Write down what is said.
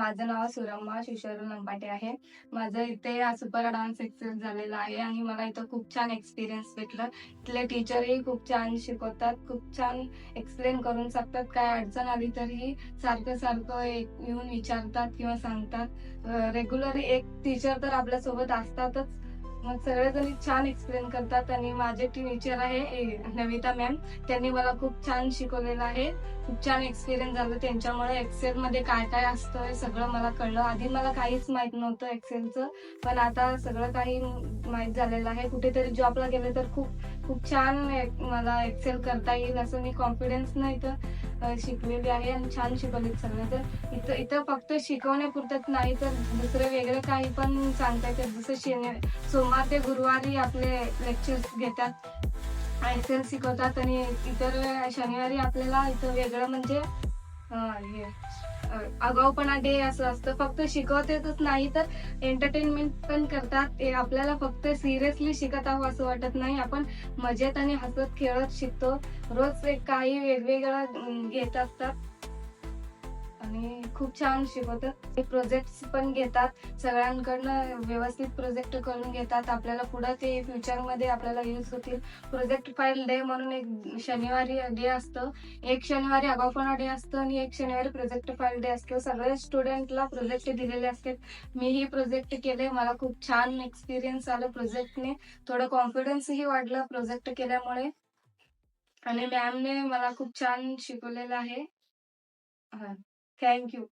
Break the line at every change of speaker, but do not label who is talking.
माझं नाव सुरमा शिशोर लंपाटे आहे. माझं इथे सुपर डान्स एक्सेल झालेला आहे आणि मला इथं खूप छान एक्सपिरियन्स भेटला. इथले टीचरही खूप छान शिकवतात, खूप छान एक्सप्लेन करून सांगतात. काय अडचण आली तरीही सारखं येऊन विचारतात किंवा सांगतात. रेग्युलर एक टीचर तर आपल्यासोबत असतातच. मग सगळेजण छान एक्सप्लेन करतात आणि माझे टीचर आहे नमिता मॅम. त्यांनी मला खूप छान शिकवलेलं आहे. खूप छान एक्सपिरियन्स झालं त्यांच्यामुळे. एक्सेलमध्ये काय काय असतं हे सगळं मला कळलं. आधी मला काहीच माहित नव्हतं एक्सेलचं, पण आता सगळं काही माहित झालेलं आहे. कुठेतरी जॉबला गेले तर खूप खूप छान मला एक्सेल करता येईल असं मी कॉन्फिडन्सनं इथं शिकलेली आहे आणि छान शिकवलेत सगळे. तर इथं इथं फक्त शिकवण्यापुरतंच नाही तर दुसरं वेगळं काही पण सांगता येतं. जसं सोमवार ते गुरुवारी आपले लेक्चर्स घेतात. एक्सेल शिकवतात आणि इतर शनिवारी आपल्याला इथं वेगळं म्हणजे हे आगाऊपणा डे असं असतं. फक्त शिकवतातच नाही तर एंटरटेनमेंट पण करतात. ते आपल्याला फक्त सिरियसली शिकत आहोत असं वाटत नाही. आपण मजेत आणि हसत खेळत शिकतो. रोज एक काही वेगवेगळं घेत असतात आणि खूप छान शिकवतात. ते प्रोजेक्ट्स पण घेतात. सगळ्यांकडनं व्यवस्थित प्रोजेक्ट करून घेतात. आपल्याला पुढे ते फ्युचरमध्ये आपल्याला यूज होतील. प्रोजेक्ट फाईल डे म्हणून एक शनिवारी डे असतं. एक शनिवारी आगाऊपणा डे असतं आणि एक शनिवारी प्रोजेक्ट फाईल डे असतो. सगळ्या स्टुडंटला प्रोजेक्ट दिलेले असतात. मीही प्रोजेक्ट केले. मला खूप छान एक्सपिरियन्स आलं प्रोजेक्टने. थोडं कॉन्फिडन्सही वाढलं प्रोजेक्ट केल्यामुळे आणि मॅमने मला खूप छान शिकवलेलं आहे. हां. Thank you.